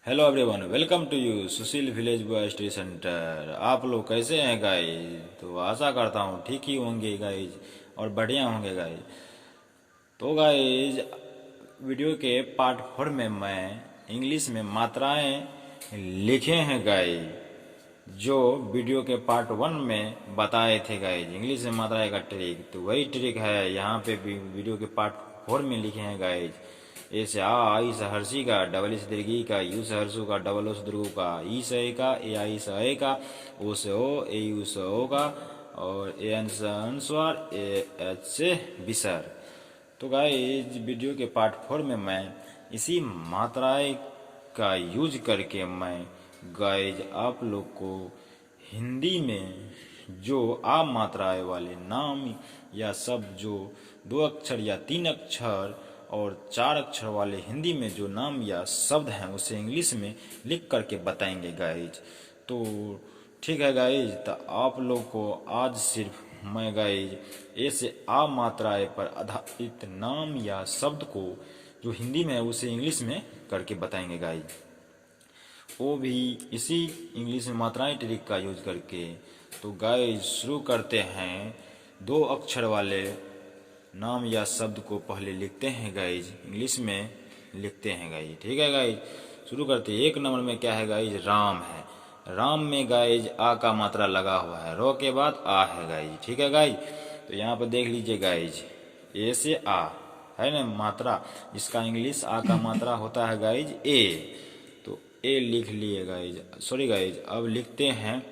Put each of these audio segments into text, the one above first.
Hello everyone, welcome to you Sushil village boy study centre. आप लोग कैसे हैं गाइज? तो आशा करता हूँ ठीक ही होंगे गाइज और बढ़िया होंगे गाइज। तो गाइज वीडियो के पार्ट 4 में मैं इंग्लिश में मात्राएं लिखे हैं गाइज, जो वीडियो के पार्ट 1 में बताए थे गाइज इंग्लिश में मात्राएं का ट्रिक। तो वही ट्रिक है यहाँ पे भी वीडियो के पार्ट 4 में लिखे हैं गाइज। ए से आई से हर्षी का, डबल ई से दीर्घी का, यू से हर्षु का, डबल ओ से दुर्गु का, ई से ए का, ए आई से ए का, ओ से ओ, ए यू से ओ का, और ए एन से अनुस्वार, ए एच से विसर्ग। तो गाइस वीडियो के पार्ट 4 में मैं इसी मात्राएं का यूज करके मैं गाइस आप लोग को हिंदी में जो आ मात्राएं वाले नाम या शब्द जो 2 अक्षर या 3 अक्षर और 4 अक्षर वाले हिंदी में जो नाम या शब्द हैं उसे इंग्लिश में लिख करके बताएंगे गाइज। तो ठीक है गाइज, तो आप लोग को आज सिर्फ मैं गाइज ए से आ मात्राएं पर आधारित नाम या शब्द को जो हिंदी में है उसे इंग्लिश में करके बताएंगे गाइज, वो भी इसी इंग्लिश में मात्राएं ट्रिक का यूज करके। तो गाइज शुरू करते हैं। 2 अक्षर वाले नाम या शब्द को पहले लिखते हैं गाइज, इंग्लिश में लिखते हैं गाइज। ठीक है गाइज, शुरू करते हैं। 1 नंबर में क्या है गाइज? राम है। राम में गाइज आ का मात्रा लगा हुआ है, रो के बाद आ है गाइज। ठीक है गाइज, तो यहाँ पर देख लीजिए गाइज, ए से आ है ना मात्रा, इसका इंग्लिश आ का मात्रा होता है गाइज ए। तो ए लिख लिए गाइज, सॉरी गाइज। अब लिखते हैं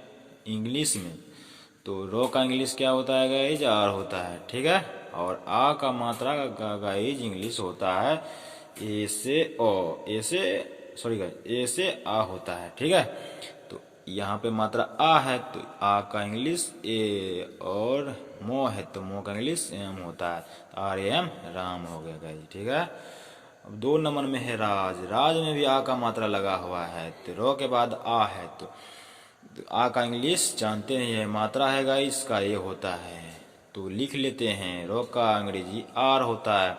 इंग्लिश में, तो रो का इंग्लिश क्या होता है गाइज? आर होता है। ठीक है, और आ का मात्रा का गाइज इंग्लिश होता है ए से ओ, ए से सॉरी गाइज ए से आ होता है। ठीक है, तो यहाँ पे मात्रा आ है तो आ का इंग्लिश ए, और मो है तो मो का इंग्लिश एम होता है, आर एम राम हो गया गाइज। ठीक है, अब 2 नंबर में है राज। राज में भी आ का मात्रा लगा हुआ है, तो रो के बाद आ है तो आ का इंग्लिश जानते हैं ये मात्रा है गाइस, इसका ये होता है। तो लिख लेते हैं, रो का अंग्रेजी आर होता है,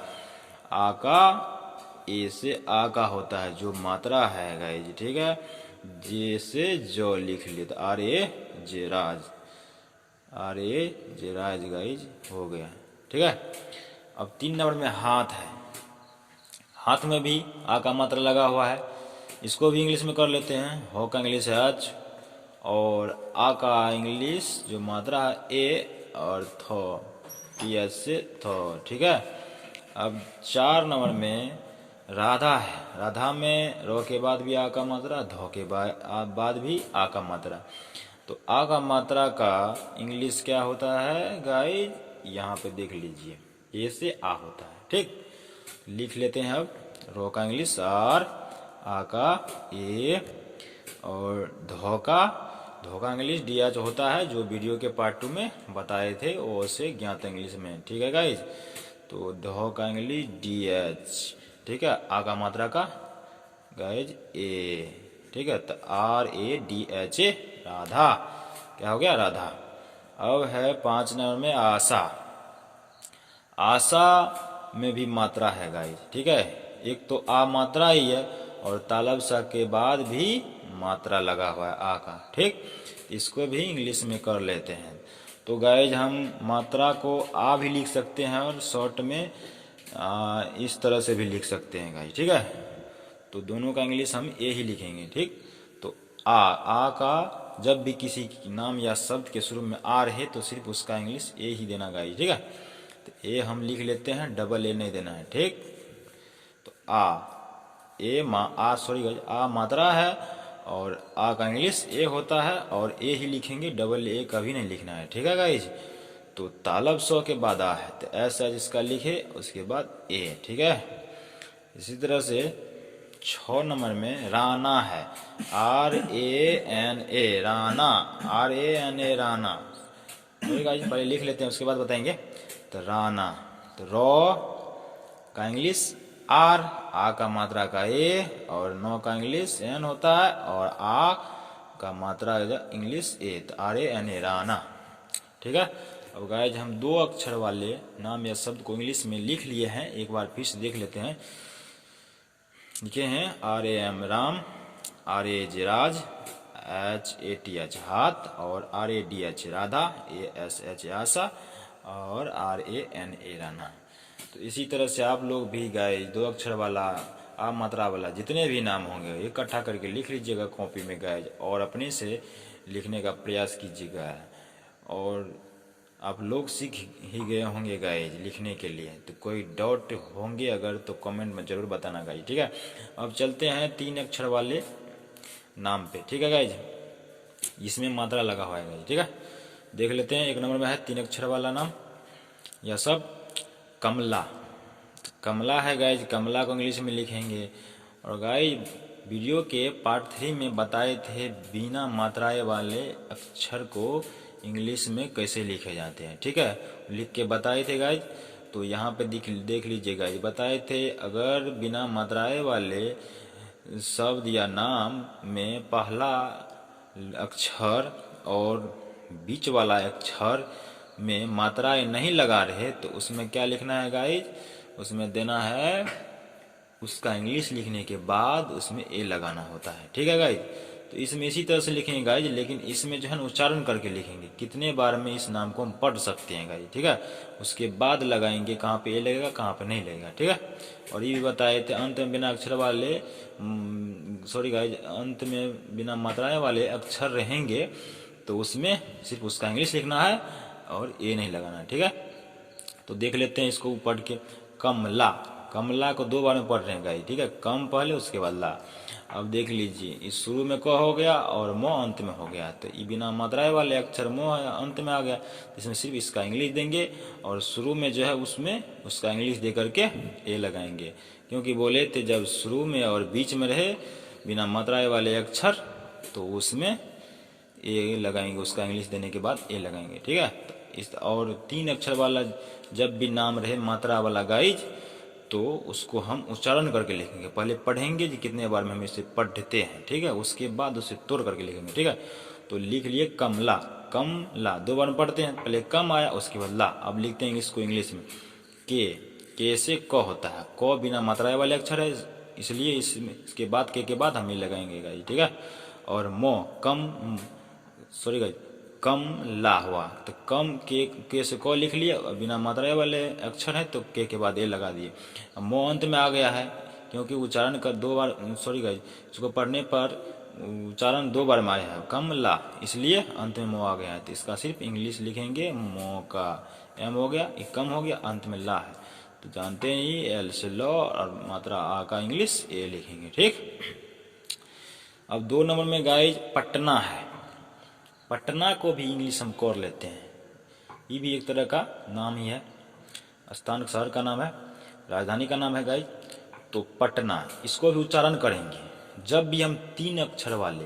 आ का ए से आ का होता है जो मात्रा है गाइज। ठीक है, जे से जो लिख लेते, R A J Raj, R A J Raj guys हो गया। ठीक है, अब 3 नंबर में हाथ है। हाथ में भी आ का मात्रा लगा हुआ है, इसको भी इंग्लिश में कर लेते हैं। हो का इंग्लिश है एच, और आ का इंग्लिश जो मात्रा है ए, और थो टी एच से थो। ठीक है, अब 4 नंबर में राधा है। राधा में रो के बाद भी आ का मात्रा, धो के बाद भी आ का मात्रा। तो आ का मात्रा का इंग्लिश क्या होता है गाइज? यहाँ पे देख लीजिए, ए से आ होता है। ठीक, लिख लेते हैं। अब रो का इंग्लिश आर, आ का ए, और धो का इंग्लिश डी एच होता है, जो वीडियो के पार्ट 2 में बताए थे वो से ज्ञात इंग्लिश में। ठीक है गाइज, तो धो का इंग्लिश डी एच। ठीक है, आ का मात्रा का गाइज ए। ठीक है, तो R A D H A, Radha. क्या हो गया? राधा। अब है 5 नंबर में आशा। आशा में भी मात्रा है गाइज। ठीक है, एक तो आ मात्रा ही है, और तालब सा के बाद भी मात्रा लगा हुआ है आ का। ठीक, इसको भी इंग्लिश में कर लेते हैं। तो गाइज हम मात्रा को आ भी लिख सकते हैं, और शॉर्ट में इस तरह से भी लिख सकते हैं गाइज। ठीक है, तो दोनों का इंग्लिश हम ए ही लिखेंगे। ठीक, तो आ का जब भी किसी नाम या शब्द के शुरू में आ रहे तो सिर्फ उसका इंग्लिश ए ही देना गाइज। ठीक है, तो ए हम लिख लेते हैं, डबल ए नहीं देना है। ठीक, तो आ मात्रा है, और आ का इंग्लिश ए होता है, और ए ही लिखेंगे, डबल ए कभी नहीं लिखना है। ठीक है गाइज, तो तालब सौ के बाद आ है तो ऐसा जिसका लिखे, उसके बाद ए। ठीक है, इसी तरह से 6 नंबर में राना है। R A N A, Rana, R A N A, Rana. तो गाइज पहले लिख लेते हैं, उसके बाद बताएंगे। तो राना, तो रो का इंग्लिश आर, आ का मात्रा का ए, और नो का इंग्लिश एन होता है, और आ का मात्रा इंग्लिश ए, तो R A N A, Rana. ठीक है, अब गाइज हम 2 अक्षर वाले नाम या शब्द को इंग्लिश में लिख लिए हैं, एक बार फिर से देख लेते हैं। लिखे हैं R A M Ram, RAJ Raj, HATH हाथ, और RADH राधा, ASH आशा, और RANA राना। तो इसी तरह से आप लोग भी गाइज 2 अक्षर वाला आ मात्रा वाला जितने भी नाम होंगे इकट्ठा करके लिख लीजिएगा कॉपी में गाइज, और अपने से लिखने का प्रयास कीजिएगा। और आप लोग सीख ही गए होंगे गाइज लिखने के लिए, तो कोई डाउट होंगे अगर तो कमेंट में ज़रूर बताना गाइज, ठीक है। अब चलते हैं 3 अक्षर वाले नाम पे, ठीक है गाइज, इसमें मात्रा लगा हुआ है गाइज, ठीक है। देख लेते हैं 1 नंबर में है 3 अक्षर वाला नाम, यह सब कमला। कमला है गाइज, कमला को इंग्लिश में लिखेंगे। और गाइज वीडियो के पार्ट 3 में बताए थे बिना मात्राएं वाले अक्षर को इंग्लिश में कैसे लिखे जाते हैं, ठीक है, लिख के बताए थे गाइज। तो यहाँ पे देख लीजिए गाइज, बताए थे अगर बिना मात्राएं वाले शब्द या नाम में पहला अक्षर और बीच वाला अक्षर में मात्राएं नहीं लगा रहे तो उसमें क्या लिखना है गाइज, उसमें देना है उसका इंग्लिश लिखने के बाद उसमें ए लगाना होता है, ठीक है गाइज। तो इसमें इसी तरह से लिखेंगे गाइज, लेकिन इसमें जो है ना उच्चारण करके लिखेंगे कितने बार में इस नाम को हम पढ़ सकते हैं गाइज, ठीक है। उसके बाद लगाएंगे कहाँ पे ए लगेगा कहाँ पे नहीं लगेगा, ठीक है। और ये भी बताए थे अंत में बिना अक्षर वाले सॉरी गाइज, अंत में बिना मात्राएं वाले अक्षर रहेंगे तो उसमें सिर्फ उसका इंग्लिश लिखना है और ए नहीं लगाना है, ठीक है। तो देख लेते हैं इसको पढ़ के। कमला, कमला को 2 बार में पढ़ रहे हैं गाइस, ठीक है, कम पहले उसके बाद ला। अब देख लीजिए, इस शुरू में क हो गया और मो अंत में हो गया, तो ये बिना मात्राएं वाले अक्षर मो अंत में आ गया, इसमें सिर्फ इसका इंग्लिश देंगे और शुरू में जो है उसमें उसका इंग्लिश दे करके ए लगाएंगे, क्योंकि बोले थे जब शुरू में और बीच में रहे बिना मात्राएं वाले अक्षर तो उसमें ए लगाएंगे, उसका इंग्लिश देने के बाद ए लगाएंगे, ठीक है। इस और 3 अक्षर वाला जब भी नाम रहे मात्रा वाला गाइज तो उसको हम उच्चारण करके लिखेंगे, पहले पढ़ेंगे कि कितने बार में हम इसे पढ़ते हैं, ठीक है, उसके बाद उसे तोड़ करके लिखेंगे, ठीक है। तो लिख लिए कमला, कमला 2 बार में पढ़ते हैं, पहले कम आया उसके बाद ला। अब लिखते हैं इसको इंग्लिश में, के से क होता है, क बिना मात्राएं वाले अक्षर है इसलिए इसके बाद के बाद हम ये लगाएंगे गाइज, ठीक है। और मो कम सॉरी गाइज कम ला हुआ, तो कम के से क लिख लिया, बिना मात्राएं वाले अक्षर है तो के बाद ए लगा दिए। मो अंत में आ गया है क्योंकि उच्चारण का 2 बार सॉरी गाइज इसको पढ़ने पर उच्चारण 2 बार में आया है कम ला, इसलिए अंत में मो आ गया है, तो इसका सिर्फ इंग्लिश लिखेंगे मो का एम हो गया, एक कम हो गया, अंत में ला है, तो जानते हैं ये एल से लो और मात्रा आ का इंग्लिश ए लिखेंगे, ठीक। अब 2 नंबर में गाइज पटना है, पटना को भी इंग्लिश हम कर लेते हैं, ये भी एक तरह का नाम ही है, स्थान शहर का नाम है, राजधानी का नाम है गाइज। तो पटना इसको भी उच्चारण करेंगे, जब भी हम 3 अक्षर वाले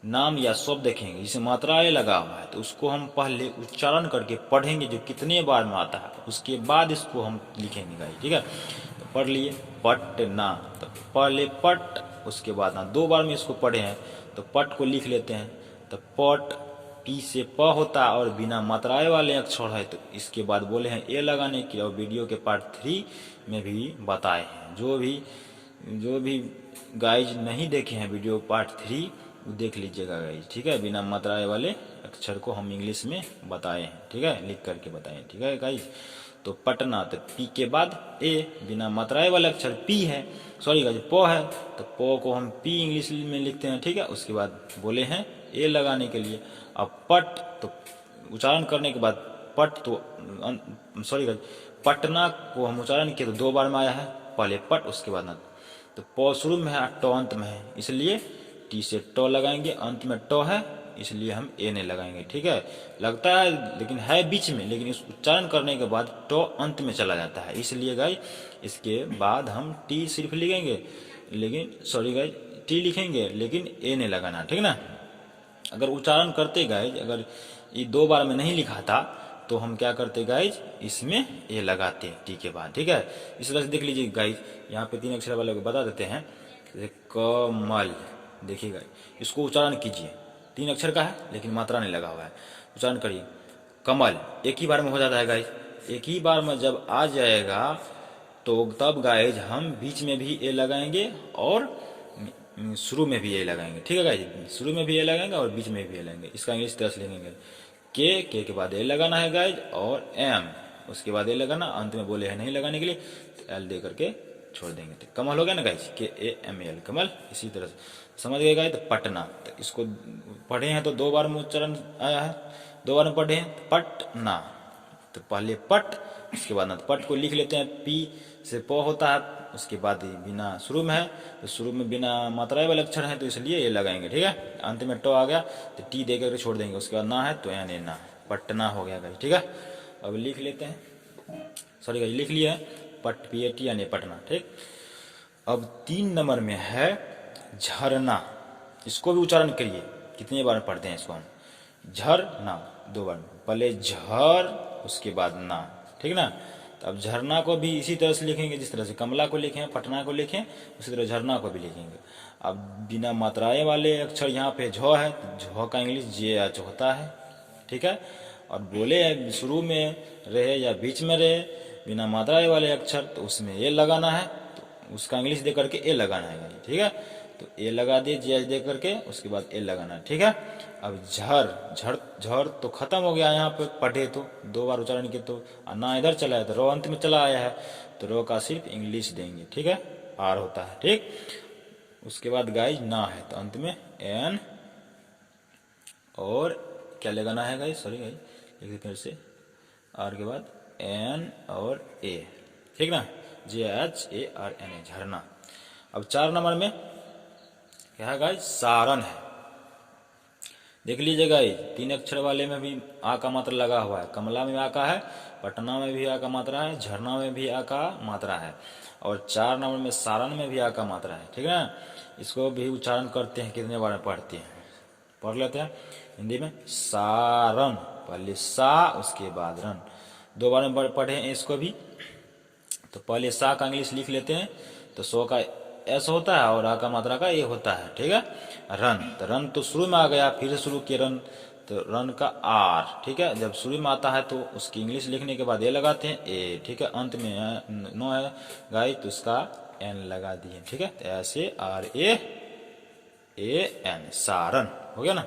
नाम या शब्द देखेंगे जिसे मात्राएं लगा हुआ है तो उसको हम पहले उच्चारण करके पढ़ेंगे जो कितने बार में आता है, उसके बाद इसको हम लिखेंगे गाइज, ठीक है। तो पढ़ लिए पटना, तो पहले पट उसके बाद ना 2 बार में इसको पढ़े हैं तो पट को लिख लेते हैं, तो पट पी से प होता है और बिना मात्राएं वाले अक्षर है तो इसके बाद बोले हैं ए लगाने की, और वीडियो के पार्ट 3 में भी बताए हैं, जो भी गाइज नहीं देखे हैं वीडियो पार्ट 3 वो देख लीजिएगा गाइज, ठीक है। बिना मात्राएं वाले अक्षर को हम इंग्लिश में बताए हैं, ठीक है, लिख करके बताए हैं, ठीक है गाइज। तो पटना, तो पी के बाद ए, बिना मात्राएं वाला अक्षर पी है सॉरी गाइज प है, तो प को हम पी इंग्लिश में लिखते हैं, ठीक है, उसके बाद बोले हैं ए लगाने के लिए। अब पट, तो उच्चारण करने के बाद पट, तो सॉरी गाइज पटना को हम उच्चारण किए तो 2 बार में आया है, पहले पट उसके बाद ना, तो प शुरू में है ट अंत में है इसलिए टी से ट लगाएंगे, अंत में ट है इसलिए हम ए नहीं लगाएंगे, ठीक है। लगता है लेकिन है बीच में, लेकिन इस उच्चारण करने के बाद ट अंत में चला जाता है, इसलिए गाइज इसके बाद हम टी सिर्फ लिखेंगे, लेकिन सॉरी गाइज टी लिखेंगे लेकिन ए नहीं लगाना, ठीक ना। अगर उच्चारण करते गाइज अगर ये 2 बार में नहीं लिखा था तो हम क्या करते गाइज इसमें ए लगाते टी के बाद, ठीक है। इस तरह से देख लीजिए गाइज, यहाँ पे 3 अक्षर वाले को बता देते हैं, जैसे कमल, देखिए गाइज इसको उच्चारण कीजिए, 3 अक्षर का है लेकिन मात्रा नहीं लगा हुआ है, उच्चारण करिए कमल, एक ही बार में हो जाता है गाइज, एक ही बार में जब आ जाएगा तो तब गाइज हम बीच में भी ए लगाएंगे और शुरू में भी ए लगाएंगे, ठीक है गाइज, शुरू में भी ए लगाएंगे और बीच में भी ए लगाएंगे। इसका इंग्लिश तरह से लिखेंगे के के बाद ए लगाना है गाइज, और एम उसके बाद ए लगाना, अंत में बोले है नहीं लगाने के लिए तो एल दे करके छोड़ देंगे। तो कमल हो गया ना गाइज, के ए एम एल कमल। इसी तरह से समझ गए गाइज। तो पटना, तो इसको पढ़े हैं तो 2 बार में उच्चारण आया है, 2 बार में पढ़े हैं। पटना, तो पहले पट उसके बाद ना, तो पट को लिख लेते हैं, पी से प होता है, उसके बाद बिना शुरू में है तो शुरू में बिना मात्राएं वाले अक्षर हैं तो इसलिए ये लगाएंगे, ठीक है। अंत में ट आ गया तो टी दे करके छोड़ देंगे, उसके बाद ना है तो एन ए ना, पटना हो गया गाइज, ठीक है। अब लिख लेते हैं, सॉरी गाइज लिख लिया है पट पी ए टी यानी पटना, ठीक। अब 3 नंबर में है झरना। इसको भी उच्चारण करिए, कितने बार पढ़ते हैं इसको हम, झरना 2 बार में, पहले झर उसके बाद ना, ठीक ना। तो अब झरना को भी इसी तरह से लिखेंगे, जिस तरह से कमला को लिखें, पटना को लिखें, उसी तरह झरना को भी लिखेंगे। अब बिना मात्राएं वाले अक्षर यहाँ पे झ है तो झ का इंग्लिश जे एच होता है, ठीक है। और बोले शुरू में रहे या बीच में रहे बिना मात्राएं वाले अक्षर तो उसमें ए लगाना है, तो उसका इंग्लिश दे करके ए लगाना है, ठीक है। तो ए लगा दिए जे एच दे करके, उसके बाद ए लगाना है, ठीक है। अब झर, झर झर तो खत्म हो गया यहाँ पे, पढ़े तो 2 बार उच्चारण किए तो ना इधर चला है तो रो अंत में चला आया है, तो रो का सिर्फ इंग्लिश देंगे, ठीक है, आर होता है, ठीक। उसके बाद गाइज ना है तो अंत में एन और क्या लगाना है गाइज, सॉरी गाइज लिखिए फिर से, आर के बाद एन और ए, ठीक ना, J H A R N A, झरना। अब 4 नंबर में क्या है गाइज, सारण है। देख लीजिए गाइज, 3 अक्षर वाले में भी आ का मात्रा लगा हुआ है, कमला में आ का है, पटना में भी आ का मात्रा है, झरना में भी आ का मात्रा है, और 4 नंबर में सारण में भी आ का मात्रा है, ठीक है ना। इसको भी उच्चारण करते हैं, कितने बार पढ़ते हैं, पढ़ लेते हैं हिंदी में, सारण, पहले सा उसके बाद रन, 2 बार में पढ़े हैं इसको भी। तो पहले सा का इंग्लिश लिख लेते हैं, तो सो का एस होता है और आ का मात्रा का ए होता है, ठीक है। रन, तो रन तो शुरू में आ गया, फिर शुरू किए रन, तो रन का आर, ठीक है। जब शुरू में आता है तो उसकी इंग्लिश लिखने के बाद ए लगाते हैं ए, ठीक है। अंत में नो है गाइस तो उसका एन लगा दिए, ठीक है। तो ऐसे आर ए एन, सारण हो गया ना।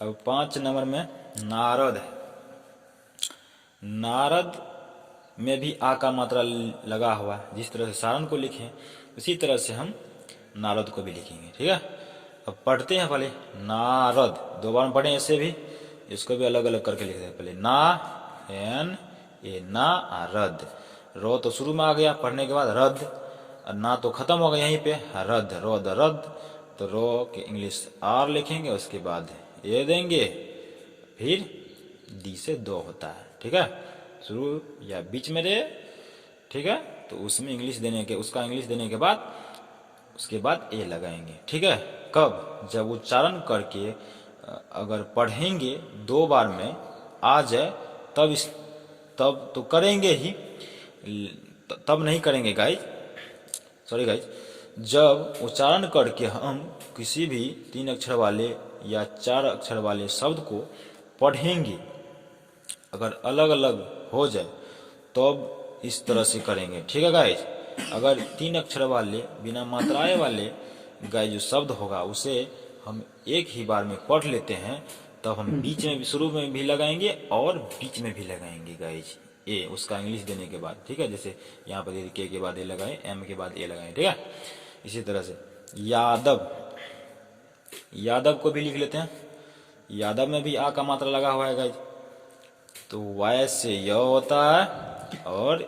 अब 5 नंबर में नारद है। नारद में भी आ का मात्रा लगा हुआ है, जिस तरह से सारण को लिखें उसी तरह से हम नारद को भी लिखेंगे, ठीक है। अब पढ़ते हैं, पहले नारद 2 बार में पढ़े, ऐसे भी इसको भी अलग अलग करके लिखते हैं, पहले ना एन ए ना रद, रो तो शुरू में आ गया पढ़ने के बाद रद, ना तो खत्म हो गया यहीं पे, रद रोद रद, तो रो के इंग्लिश आर लिखेंगे, उसके बाद ए देंगे, फिर डी से 2 होता है, ठीक है, शुरू या बीच में रहे, ठीक है। तो उसमें इंग्लिश देने के, उसका इंग्लिश देने के बाद उसके बाद ए लगाएंगे, ठीक है। कब, जब उच्चारण करके अगर पढ़ेंगे 2 बार में आ जाए तब तो करेंगे ही, तब नहीं करेंगे गाइज, सॉरी गाइज। जब उच्चारण करके हम किसी भी 3 अक्षर वाले या 4 अक्षर वाले शब्द को पढ़ेंगे, अगर अलग अलग हो जाए तब इस तरह से करेंगे, ठीक है गाइज। अगर 3 अक्षर वाले बिना मात्राएं वाले गाइज जो शब्द होगा उसे हम एक ही बार में पढ़ लेते हैं, तब हम बीच में भी, शुरू में भी लगाएंगे और बीच में भी लगाएंगे गाइज ए, उसका इंग्लिश देने के बाद, ठीक है। जैसे यहाँ पर के बाद ए लगाए, एम के बाद ए लगाए, ठीक है। इसी तरह से यादव, यादव को भी लिख लेते हैं। यादव में भी आ का मात्रा लगा हुआ है गाइज, तो वाय से य होता है और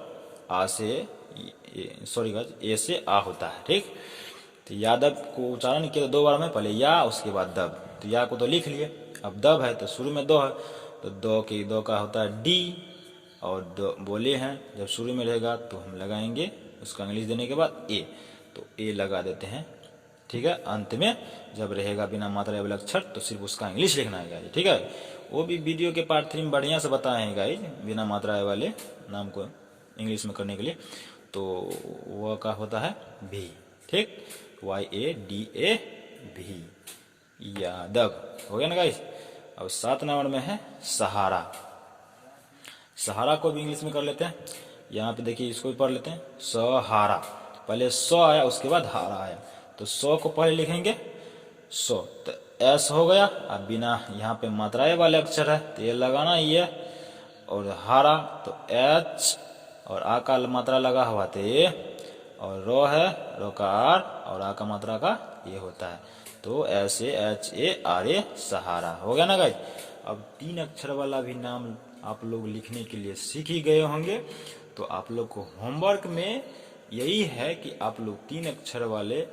आ से, सॉरी गाइज ए से आ होता है, ठीक। तो यादव को उच्चारण किया 2 बार में, पहले या उसके बाद दब, तो या को तो लिख लिए, अब दब है तो शुरू में 2 है, तो 2 का होता है डी, और 2 बोले हैं जब शुरू में रहेगा तो हम लगाएंगे उसका इंग्लिश देने के बाद ए, तो ए लगा देते हैं, ठीक है। अंत में जब रहेगा बिना मात्रा वाला अक्षर तो सिर्फ उसका इंग्लिश लिखना है गाइज, ठीक है। वो भी वीडियो के पार्ट 3 में बढ़िया से बताए हैं गाइज, बिना मात्रा वाले नाम को इंग्लिश में करने के लिए, तो वह का होता है भी, ठीक, YADA भी, यादव हो गया ना गाइज। अब 7 नंबर में है सहारा। सहारा को भी इंग्लिश में कर लेते हैं, यहाँ पे देखिए इसको भी पढ़ लेते हैं, सहारा, पहले स आया उसके बाद हारा आया, तो तो सौ को पहले लिखेंगे सौ, तो एस हो गया। अब बिना यहाँ पे मात्राएं वाले अक्षर है तो ये लगाना ये, और हारा तो एच, और आ का मात्रा लगा हुआ तो ये, और रो है, रो का आर, और आ का मात्रा का ये होता है, तो ऐसे एच ए आर ए सहारा हो गया ना गाइज। अब 3 अक्षर वाला भी नाम आप लोग लिखने के लिए सीख ही गए होंगे, तो आप लोग को होमवर्क में यही है कि आप लोग 3 अक्षर वाले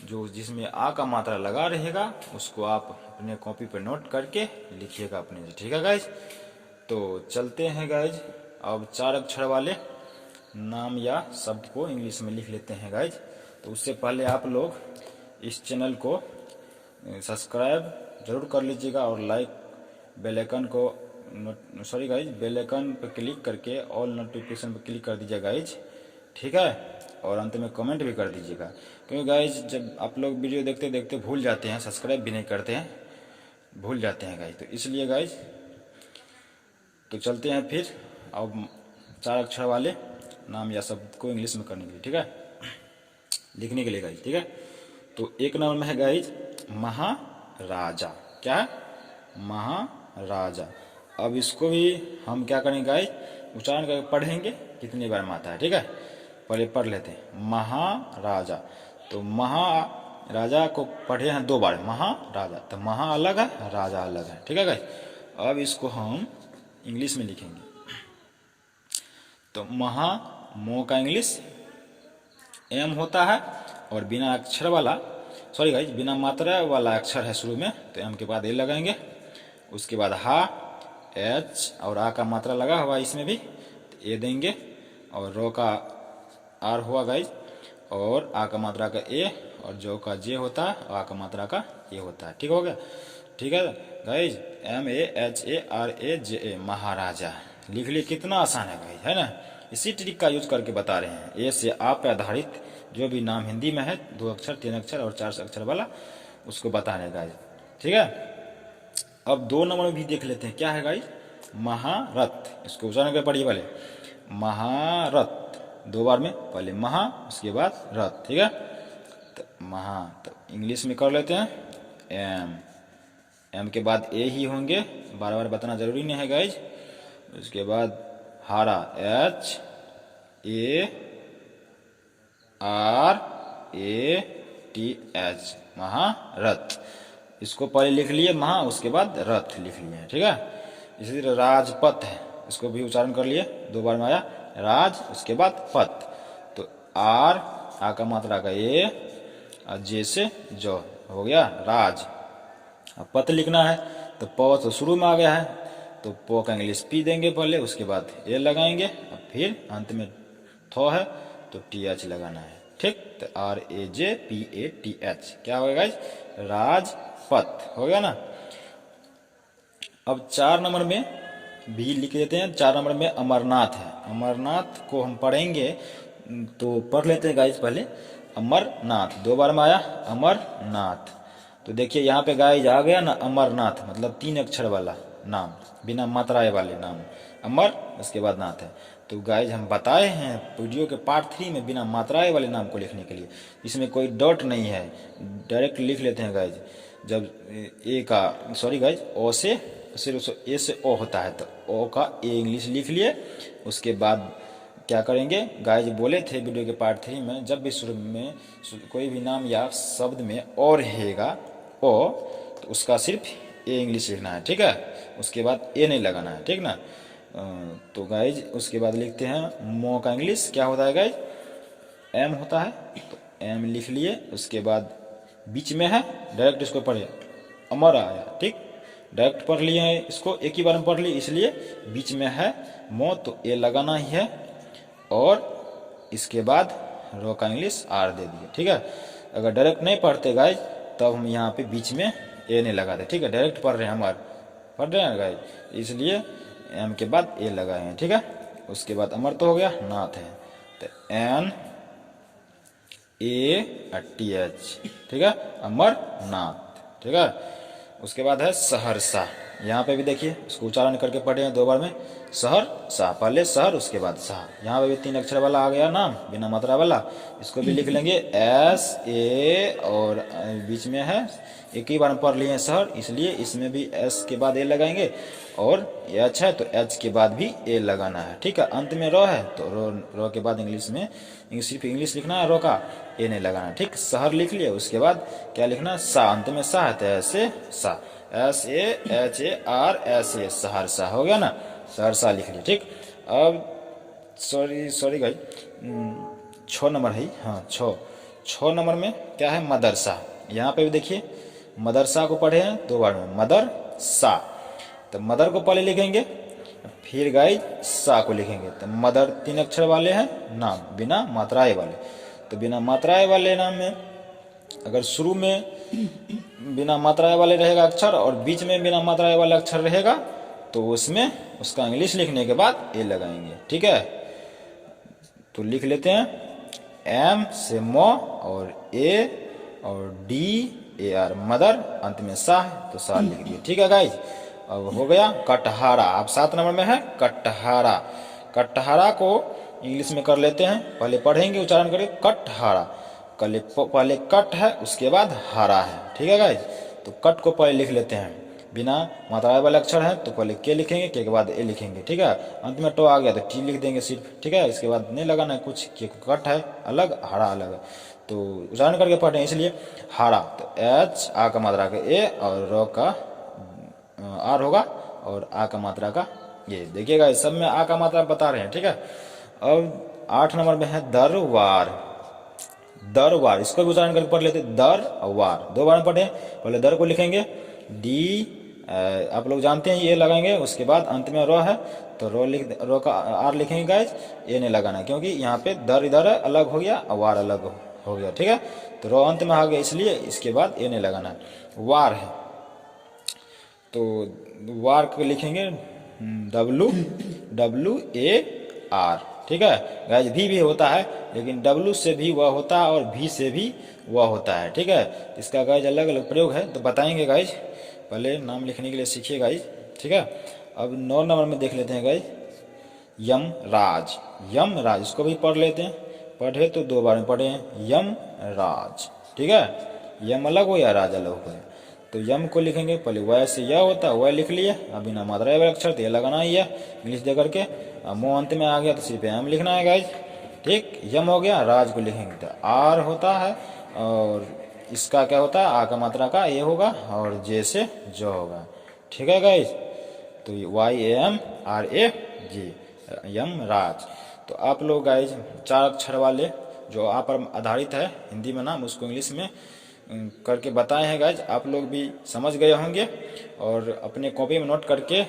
जो जिसमें आ का मात्रा लगा रहेगा उसको आप अपने कॉपी पर नोट करके लिखिएगा अपने से, ठीक है गाइज। तो चलते हैं गाइज, अब 4 अक्षर वाले नाम या शब्द को इंग्लिश में लिख लेते हैं गाइज। तो उससे पहले आप लोग इस चैनल को सब्सक्राइब जरूर कर लीजिएगा, और लाइक बेल आइकन को बेल आइकन पर क्लिक करके ऑल नोटिफिकेशन पर क्लिक कर दीजिएगा गाइज, ठीक है। और अंत में कमेंट भी कर दीजिएगा, क्योंकि गाइज जब आप लोग वीडियो देखते देखते भूल जाते हैं, सब्सक्राइब भी नहीं करते हैं, भूल जाते हैं गाइज, तो इसलिए गाइज। तो चलते हैं फिर अब 4 अक्षर वाले नाम या शब्द को इंग्लिश में करने के लिए, ठीक है, लिखने के लिए गाइज, ठीक है। तो 1 नंबर में है गाइज महाराजा। क्या है? महाराजा। अब इसको भी हम क्या करेंगे गाइज, उच्चारण करके पढ़ेंगे कितनी बार में आता है, ठीक है। पहले पढ़ लेते हैं महाराजा। तो महाराजा को पढ़े हैं 2 बार, महाराजा, तो महा अलग है, राजा अलग है, ठीक है गाइज। अब इसको हम इंग्लिश में लिखेंगे। तो मो का इंग्लिश एम होता है, और बिना अक्षर वाला बिना मात्रा वाला अक्षर है शुरू में, तो एम के बाद ए लगाएंगे। उसके बाद हा, एच, और आ का मात्रा लगा हुआ इसमें भी, तो ए देंगे, और रो का आर हुआ गाइज, और आ का मात्रा का ए, और जो का जे होता है, आ का मात्रा का ए होता है, ठीक हो गया, ठीक है गाइज। MAHARAJA महाराजा लिख लिए, कितना आसान है गाइज, है ना। इसी ट्रिक का यूज करके बता रहे हैं। ए से आ पे आधारित जो भी नाम हिंदी में है 2 अक्षर, 3 अक्षर और 4 अक्षर वाला, उसको बता रहे हैं गाइज, ठीक है। अब 2 नंबर भी देख लेते हैं, क्या है गाइज, महारथ। इसको उच्चारण कर पढ़िए पहले, महारथ 2 बार में, पहले महा उसके बाद रथ, ठीक है। तो महा, तो इंग्लिश में कर लेते हैं एम के बाद ए ही होंगे, बार बार बताना जरूरी नहीं है गाइज। उसके बाद हारा, H A R A T H, महारथ। इसको पहले लिख लिए महा, उसके बाद रथ लिख लिए, ठीक है। इसी तरह राजपथ है, इसको भी उच्चारण कर लिए, 2 बार में आया राज, उसके बाद पथ, तो आर, आ का मात्रा का ए, और जे से जो हो गया राज। अब पथ लिखना है, तो प तो शुरू में आ गया है, तो प का इंग्लिश पी देंगे पहले, उसके बाद ए लगाएंगे, और फिर अंत में थो है तो टी एच लगाना है, ठीक। तो RAJPATH क्या होगा गाइज, राजपथ हो गया ना। अब 4 नंबर में भी लिख देते हैं। 4 नंबर में अमरनाथ है। अमरनाथ को हम पढ़ेंगे, तो पढ़ लेते हैं गाइज पहले। अमरनाथ 2 बार में आया, अमरनाथ। तो देखिए यहाँ पे गाइज आ गया ना अमरनाथ, मतलब 3 अक्षर वाला नाम, बिना मात्राएं वाले नाम, अमर उसके बाद नाथ है। तो गाइज हम बताए हैं वीडियो के पार्ट 3 में बिना मात्राएं वाले नाम को लिखने के लिए, इसमें कोई डॉट नहीं है, डायरेक्ट लिख लेते हैं गाइज। जब ए का गाइज ओ से सिर्फ ए से ओ होता है, तो ओ का ए इंग्लिश लिख लिए। उसके बाद क्या करेंगे गाइज, बोले थे वीडियो के पार्ट 3 में, जब भी शुरू में कोई भी नाम या शब्द में ओ रहेगा ओ, तो उसका सिर्फ ए इंग्लिश लिखना है, ठीक है। उसके बाद ए नहीं लगाना है, ठीक ना। तो गाइज उसके बाद लिखते हैं मो का इंग्लिश क्या होता है गाइज, एम होता है, तो एम लिख लिए। उसके बाद बीच में है, डायरेक्ट इसको पढ़े, अमर आया, ठीक, डायरेक्ट पढ़ लिए हैं इसको, एक ही बार में पढ़ लिए, इसलिए बीच में है मो, तो ए लगाना ही है। और इसके बाद रो का इंग्लिश आर दे दिए, ठीक है। अगर डायरेक्ट नहीं पढ़ते गाइज, तब हम यहाँ पे बीच में ए नहीं लगाते, ठीक है। डायरेक्ट पढ़ रहे हैं, हमारे पढ़ रहे हैं गाइज, इसलिए एम के बाद ए लगाए हैं, ठीक है। उसके बाद अमर तो हो गया, नाथ है, तो NATH, ठीक है, अमरनाथ, ठीक है। उसके बाद है सहरसा, यहाँ पे भी देखिए इसको उच्चारण करके पढ़े हैं 2 बार में, शहर शाह, पहले शहर उसके बाद शाह। यहाँ पे भी 3 अक्षर वाला आ गया नाम बिना मात्रा वाला, इसको भी लिख लेंगे एस ए, और बीच में है एक ही बार में पढ़ लिए हैं शहर, इसलिए इसमें भी एस के बाद ए लगाएंगे, और एच है तो एच के बाद भी ए लगाना है। ठीक है, अंत में रो है तो रो के बाद इंग्लिश में सिर्फ इंग्लिश लिखना है, रो का ए नहीं लगाना। ठीक, शहर लिख लिए, उसके बाद क्या लिखना, सा, अंत में सा है तो ऐसे सा, SAHARSA, सहरसा हो गया ना, सहरसा लिख लिया। ठीक, अब सॉरी गाइस, 6 नंबर है, हाँ 6 नंबर में क्या है, मदरसा। यहाँ पे भी देखिए मदरसा को पढ़े हैं 2 बार में, मदरसा, तो मदर को पहले लिखेंगे, फिर गाइस सा को लिखेंगे, तो मदर 3 अक्षर वाले हैं नाम बिना मात्राएं वाले, तो बिना मात्राएं वाले नाम में अगर शुरू में बिना मात्राएं वाले रहेगा अक्षर और बीच में बिना मात्राएं वाला अक्षर रहेगा तो उसमें उसका इंग्लिश लिखने के बाद ए लगाएंगे। ठीक है, तो लिख लेते हैं, एम से मो और ए और डी ए आर, मदर, अंत में सा है तो सा लिख दिए। ठीक है गाइज, अब हो गया कटहारा। अब 7 नंबर में है कटहारा। कटहारा को इंग्लिश में कर लेते हैं, पहले पढ़ेंगे उच्चारण करेंगे कटहारा, पहले कट है उसके बाद हारा है। ठीक है गाइज, तो कट को पहले लिख लेते हैं, बिना मात्राएं वाले अक्षर है तो पहले के लिखेंगे, के बाद ए लिखेंगे। ठीक है, अंत में टो आ गया तो टी लिख देंगे सिर्फ। ठीक है, इसके बाद नहीं लगाना है कुछ, के कट है अलग, हारा अलग है, तो उच्चारण करके पढ़े इसलिए हारा, तो एच आ का मात्रा का ए और रो का आर होगा और आ का मात्रा का ये। देखिएगा इस सब में आ का मात्रा बता रहे हैं। ठीक है, अब 8 नंबर में है दरबार। दरबार, इसको भी उच्चारण करके पढ़ लेते, दरबार 2 बार में पढ़े, पहले दर को लिखेंगे, डी आप लोग जानते हैं ये लगाएंगे, उसके बाद अंत में रो है तो रो का आर लिखेंगे गाइज, ये नहीं लगाना क्योंकि यहाँ पे दर इधर अलग हो गया और वार अलग हो गया। ठीक है, तो रो अंत में आ गया इसलिए इसके बाद ये नहीं लगाना। वार है तो वार को लिखेंगे WWAR। ठीक है गाइज, भी होता है लेकिन W से भी वह होता है और V से भी वह होता है। ठीक है, इसका गाइज अलग अलग प्रयोग है तो बताएंगे गाइज, पहले नाम लिखने के लिए सीखिए गाइज। ठीक है, अब 9 नंबर में देख लेते हैं गाइज, यमराज। यमराज इसको भी पढ़ लेते हैं, पढ़े तो 2 बार में पढ़े हैं, यमराज। ठीक है, यम अलग हो या राज अलग हो, तो यम को लिखेंगे, पहले वह से यह होता है वह लिख लिए, अभी ना मात्रा वाला अक्षर तो ये लगाना ही है इंग्लिश दे करके, मुंह अंत में आ गया तो सिर्फ एम लिखना है गाइज। ठीक, यम हो गया, राज को लिखेंगे तो आर होता है और इसका क्या होता है, आ का मात्रा का ए होगा और जे से जो होगा। ठीक है गाइज, तो YAMRAG, यमराज। तो आप लोग गाइज 4 अक्षर वाले जो आप पर आधारित है हिंदी में नाम, उसको इंग्लिश में करके बताए हैं गाइज, आप लोग भी समझ गए होंगे और अपने कॉपी में नोट करके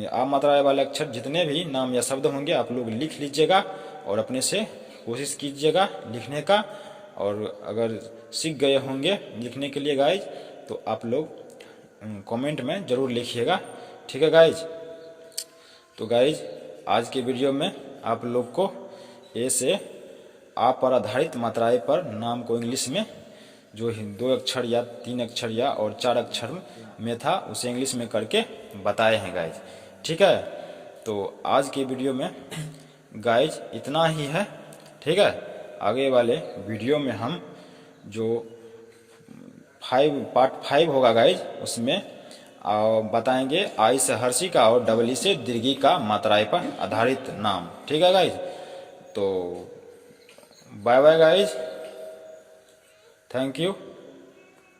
आ मात्रा वाले अक्षर जितने भी नाम या शब्द होंगे आप लोग लिख लीजिएगा और अपने से कोशिश कीजिएगा लिखने का, और अगर सीख गए होंगे लिखने के लिए गाइज तो आप लोग कमेंट में ज़रूर लिखिएगा। ठीक है गाइज, तो गाइज आज के वीडियो में आप लोग को ए से आ पर आधारित मात्राएं पर नाम को इंग्लिश में जो 2 अक्षर या 3 अक्षर या और 4 अक्षर में था उसे इंग्लिश में करके बताए हैं गाइज। ठीक है, तो आज के वीडियो में गाइज इतना ही है। ठीक है, आगे वाले वीडियो में हम जो पार्ट 5 होगा गाइज उसमें बताएंगे आई से हर्षी का और डबल ई से दीर्घी का मात्राएं पर आधारित नाम। ठीक है गाइज, तो bye bye guys, thank you.